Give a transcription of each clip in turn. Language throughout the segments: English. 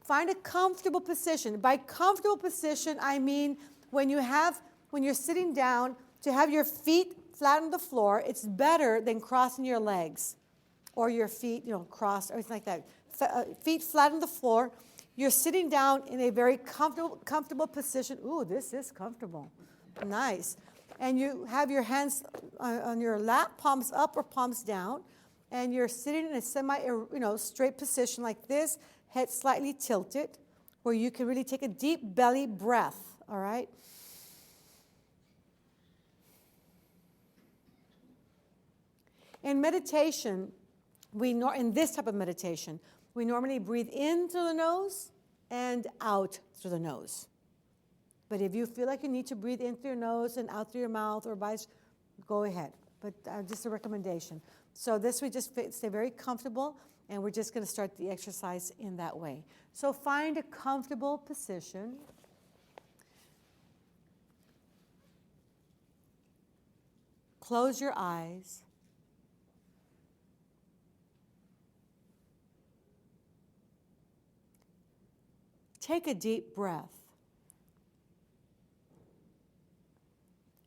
Find a comfortable position. By comfortable position, I mean when you're sitting down, to have your feet flat on the floor, it's better than crossing your legs or your feet, crossed, or anything like that. Feet flat on the floor. You're sitting down in a very comfortable position. Ooh, this is comfortable. Nice. And you have your hands on your lap, palms up or palms down, and you're sitting in a straight position like this, head slightly tilted, where you can really take a deep belly breath, all right? In meditation, in this type of meditation, we normally breathe in through the nose and out through the nose. But if you feel like you need to breathe in through your nose and out through your mouth or vice, go ahead. But just a recommendation. So this we just stay very comfortable, and we're just going to start the exercise in that way. So find a comfortable position. Close your eyes. Take a deep breath.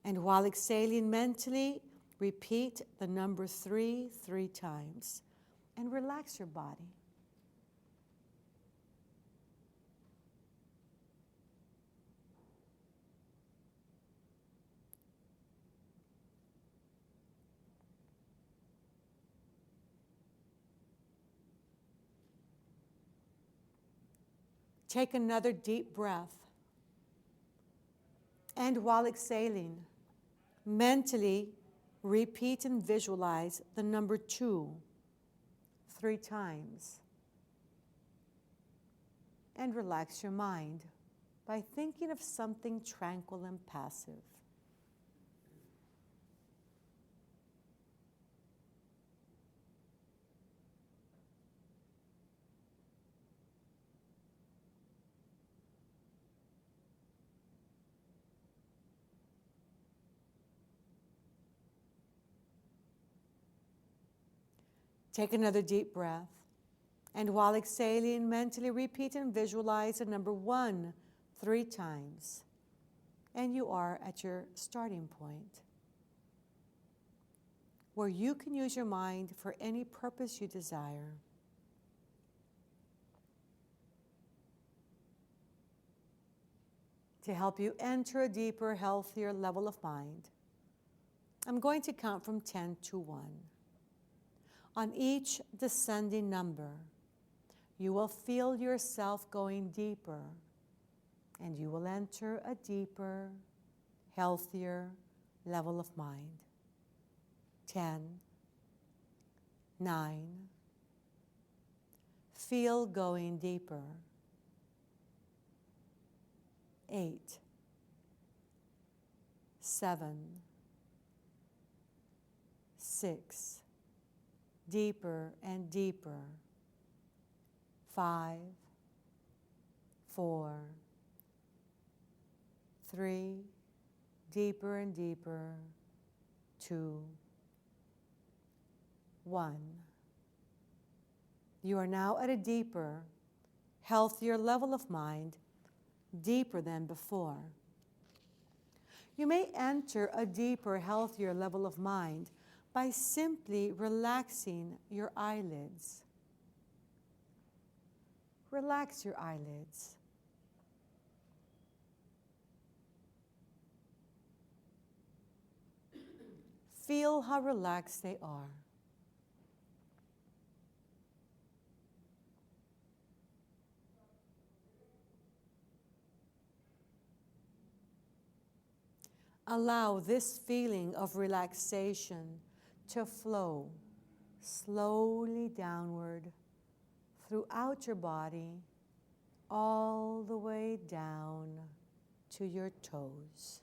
And while exhaling mentally, repeat the number 3 times. And relax your body. Take another deep breath. And while exhaling, mentally repeat and visualize the number 2 3 times. And relax your mind by thinking of something tranquil and passive. Take another deep breath, and while exhaling, mentally repeat and visualize the number 1 3 times. And you are at your starting point, where you can use your mind for any purpose you desire. To help you enter a deeper, healthier level of mind, I'm going to count from 10 to 1. On each descending number, you will feel yourself going deeper, and you will enter a deeper, healthier level of mind. 10, 9, feel going deeper. 8, 7, 6, deeper and deeper. 5, 4, 3, deeper and deeper. 2, 1. You are now at a deeper, healthier level of mind, deeper than before. You may enter a deeper, healthier level of mind by simply relaxing your eyelids. Relax your eyelids. Feel how relaxed they are. Allow this feeling of relaxation to flow slowly downward throughout your body, all the way down to your toes.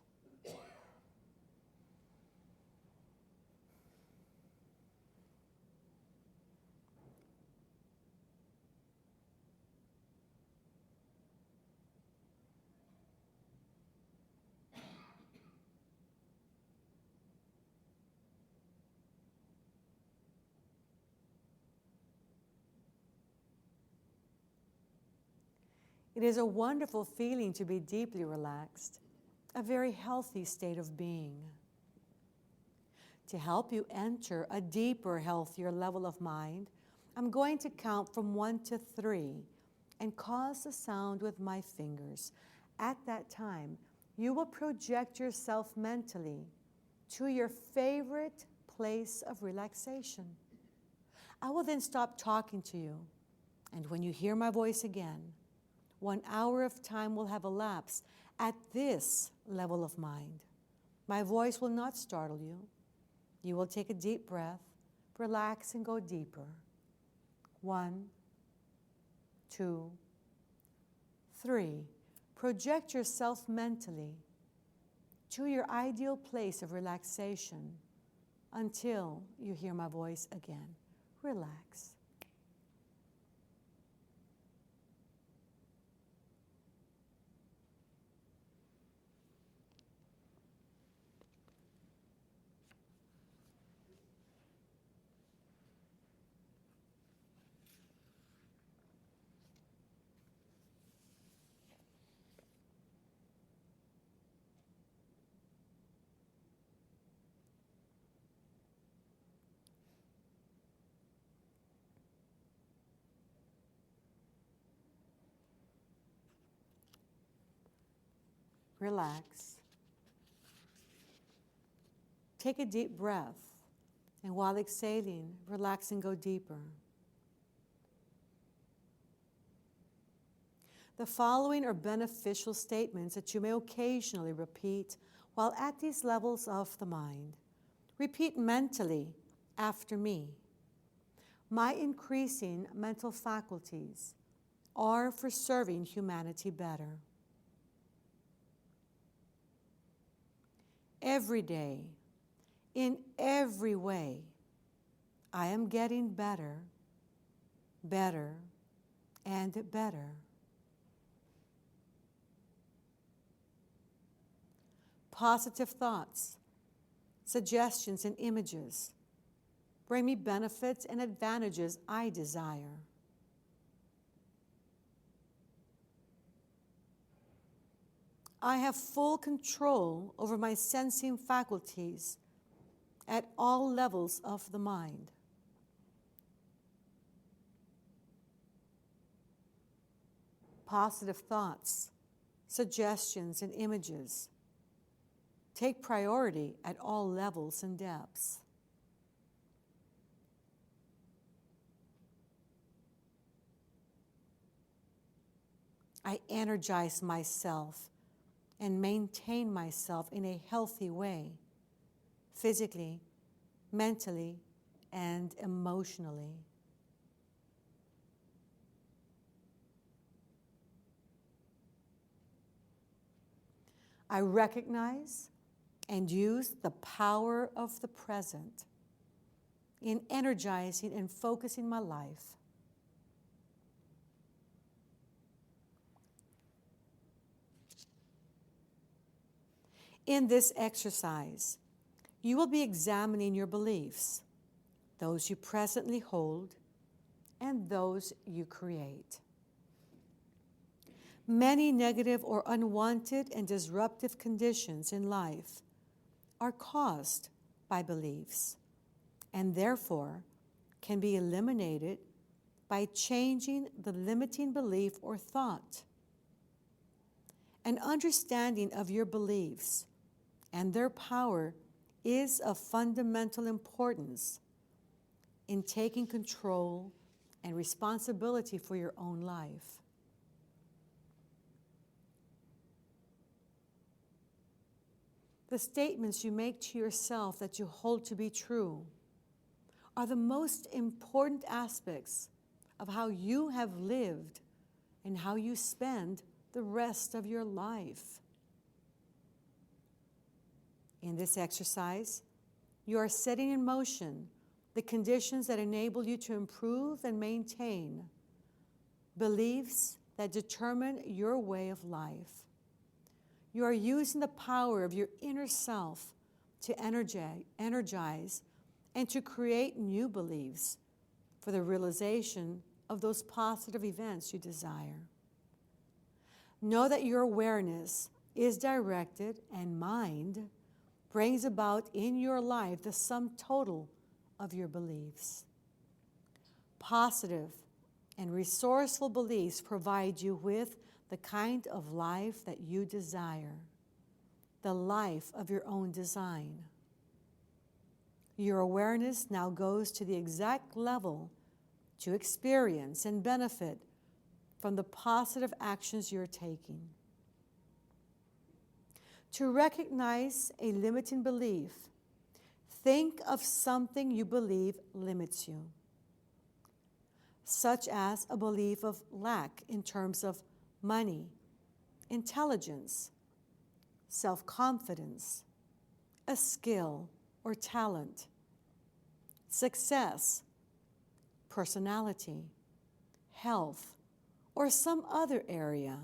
It is a wonderful feeling to be deeply relaxed, a very healthy state of being. To help you enter a deeper, healthier level of mind, I'm going to count from 1 to 3 and cause the sound with my fingers. At that time, you will project yourself mentally to your favorite place of relaxation. I will then stop talking to you, and when you hear my voice again, 1 hour of time will have elapsed at this level of mind. My voice will not startle you. You will take a deep breath, relax, and go deeper. 1, 2, 3. Project yourself mentally to your ideal place of relaxation until you hear my voice again. Relax. Relax. Take a deep breath, and while exhaling, relax and go deeper. The following are beneficial statements that you may occasionally repeat while at these levels of the mind. Repeat mentally after me. My increasing mental faculties are for serving humanity better. Every day, in every way, I am getting better, better, and better. Positive thoughts, suggestions, and images bring me benefits and advantages I desire. I have full control over my sensing faculties at all levels of the mind. Positive thoughts, suggestions, and images take priority at all levels and depths. I energize myself and maintain myself in a healthy way, physically, mentally, and emotionally. I recognize and use the power of the present in energizing and focusing my life. In this exercise, you will be examining your beliefs, those you presently hold and those you create. Many negative or unwanted and disruptive conditions in life are caused by beliefs and therefore can be eliminated by changing the limiting belief or thought. An understanding of your beliefs and their power is of fundamental importance in taking control and responsibility for your own life. The statements you make to yourself that you hold to be true are the most important aspects of how you have lived and how you spend the rest of your life. In this exercise, you are setting in motion the conditions that enable you to improve and maintain beliefs that determine your way of life. You are using the power of your inner self to energize and to create new beliefs for the realization of those positive events you desire. Know that your awareness is directed, and mind brings about in your life the sum total of your beliefs. Positive and resourceful beliefs provide you with the kind of life that you desire, the life of your own design. Your awareness now goes to the exact level to experience and benefit from the positive actions you're taking. To recognize a limiting belief, think of something you believe limits you, such as a belief of lack in terms of money, intelligence, self-confidence, a skill or talent, success, personality, health, or some other area.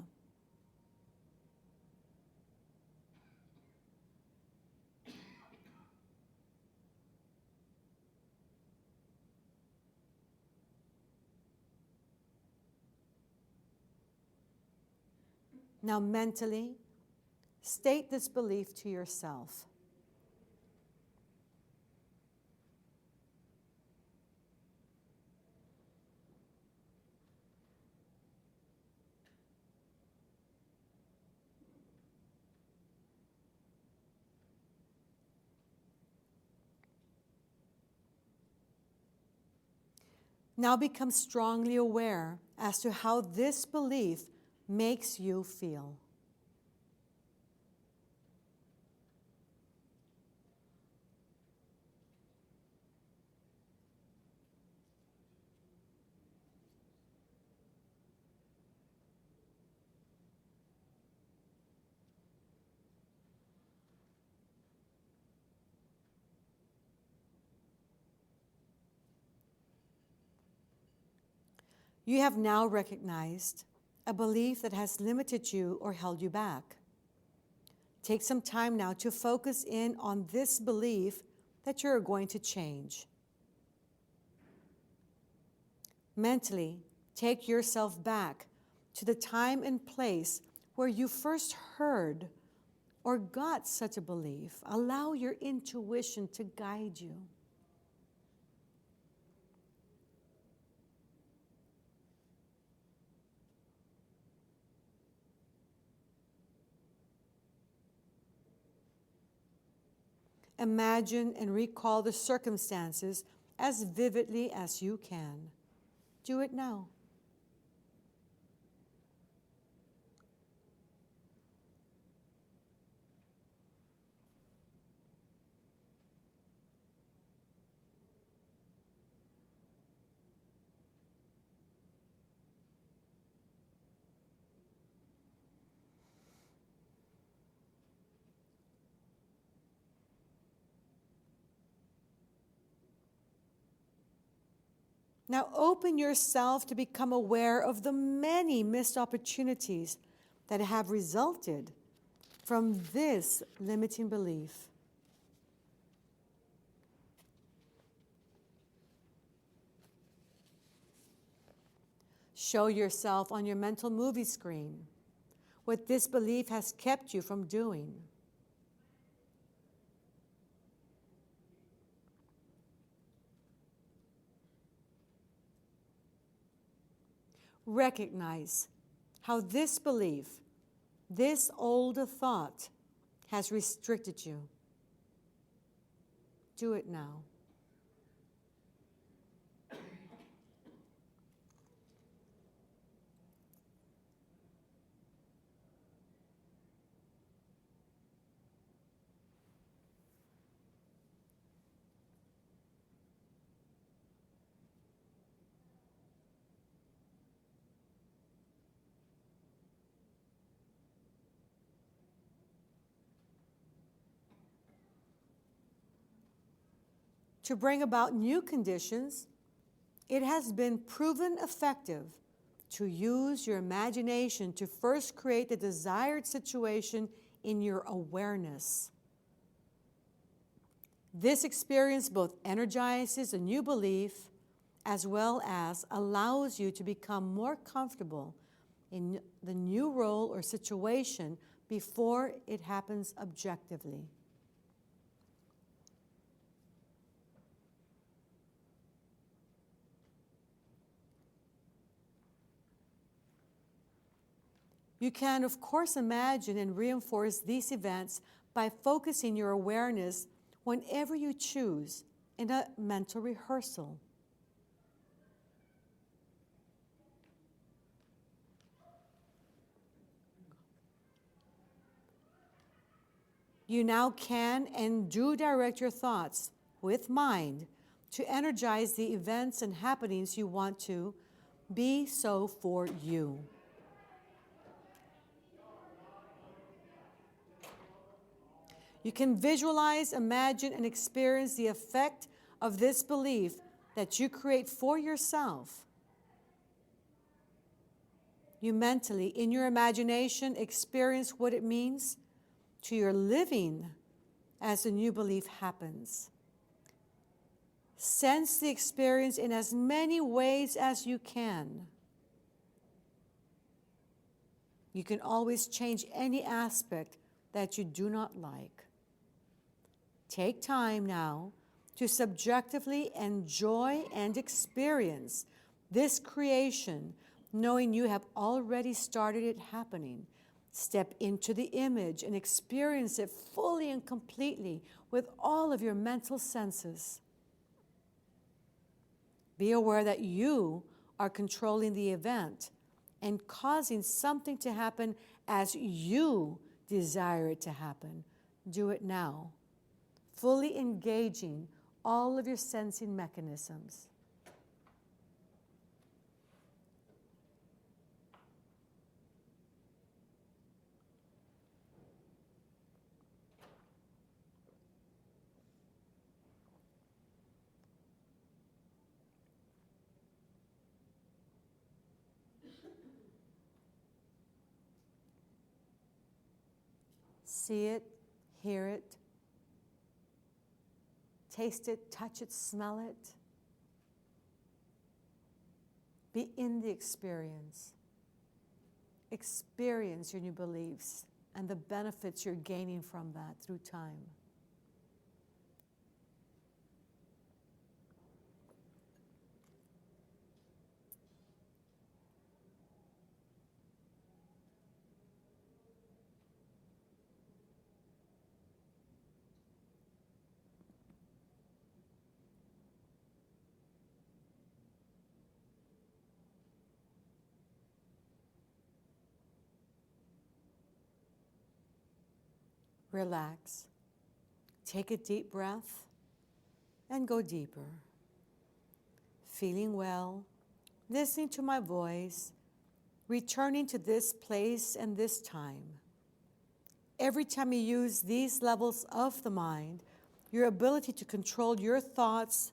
Now mentally, state this belief to yourself. Now become strongly aware as to how this belief makes you feel. You have now recognized a belief that has limited you or held you back. Take some time now to focus in on this belief that you're going to change. Mentally, take yourself back to the time and place where you first heard or got such a belief. Allow your intuition to guide you. Imagine and recall the circumstances as vividly as you can. Do it now. Now open yourself to become aware of the many missed opportunities that have resulted from this limiting belief. Show yourself on your mental movie screen what this belief has kept you from doing. Recognize how this belief, this old thought, has restricted you. Do it now. To bring about new conditions, it has been proven effective to use your imagination to first create the desired situation in your awareness. This experience both energizes a new belief as well as allows you to become more comfortable in the new role or situation before it happens objectively. You can, of course, imagine and reinforce these events by focusing your awareness whenever you choose in a mental rehearsal. You now can and do direct your thoughts with mind to energize the events and happenings you want to be so for you. You can visualize, imagine, and experience the effect of this belief that you create for yourself. You mentally, in your imagination, experience what it means to your living as the new belief happens. Sense the experience in as many ways as you can. You can always change any aspect that you do not like. Take time now to subjectively enjoy and experience this creation, knowing you have already started it happening. Step into the image and experience it fully and completely with all of your mental senses. Be aware that you are controlling the event and causing something to happen as you desire it to happen. Do it now, fully engaging all of your sensing mechanisms. See it, hear it, taste it, touch it, smell it. Be in the experience. Experience your new beliefs and the benefits you're gaining from that through time. Relax. Take a deep breath and go deeper. Feeling well, listening to my voice, returning to this place and this time. Every time you use these levels of the mind, your ability to control your thoughts,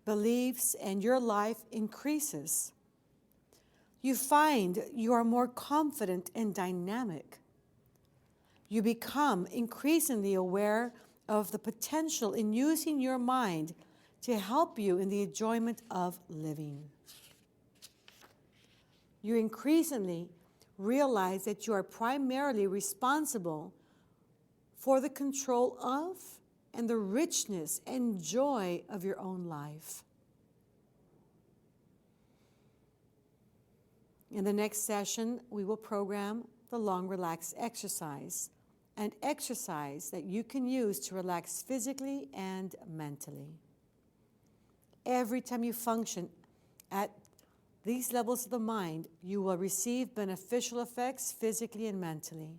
beliefs, and your life increases. You find you are more confident and dynamic. You become increasingly aware of the potential in using your mind to help you in the enjoyment of living. You increasingly realize that you are primarily responsible for the control of and the richness and joy of your own life. In the next session, we will program the long relax exercise, an exercise that you can use to relax physically and mentally. Every time you function at these levels of the mind, you will receive beneficial effects physically and mentally.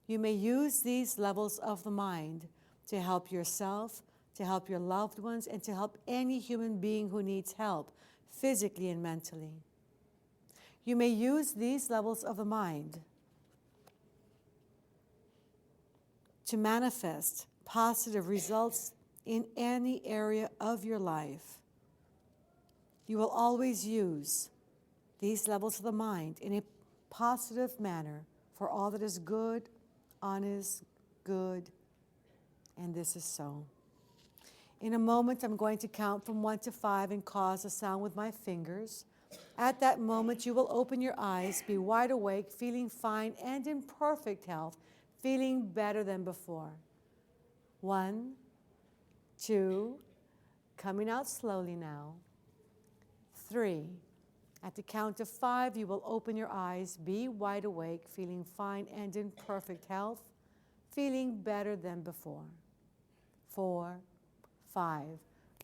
You may use these levels of the mind to help yourself, to help your loved ones, and to help any human being who needs help physically and mentally. You may use these levels of the mind to manifest positive results in any area of your life. You will always use these levels of the mind in a positive manner for all that is good, honest, good, and this is so. In a moment, I'm going to count from 1 to 5 and cause a sound with my fingers. At that moment, you will open your eyes, be wide awake, feeling fine and in perfect health, feeling better than before. 1, 2, coming out slowly now. 3. At the count of 5, you will open your eyes, be wide awake, feeling fine and in perfect health, feeling better than before. 4, 5.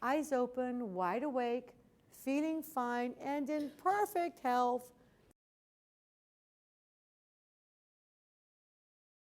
Eyes open, wide awake, feeling fine and in perfect health,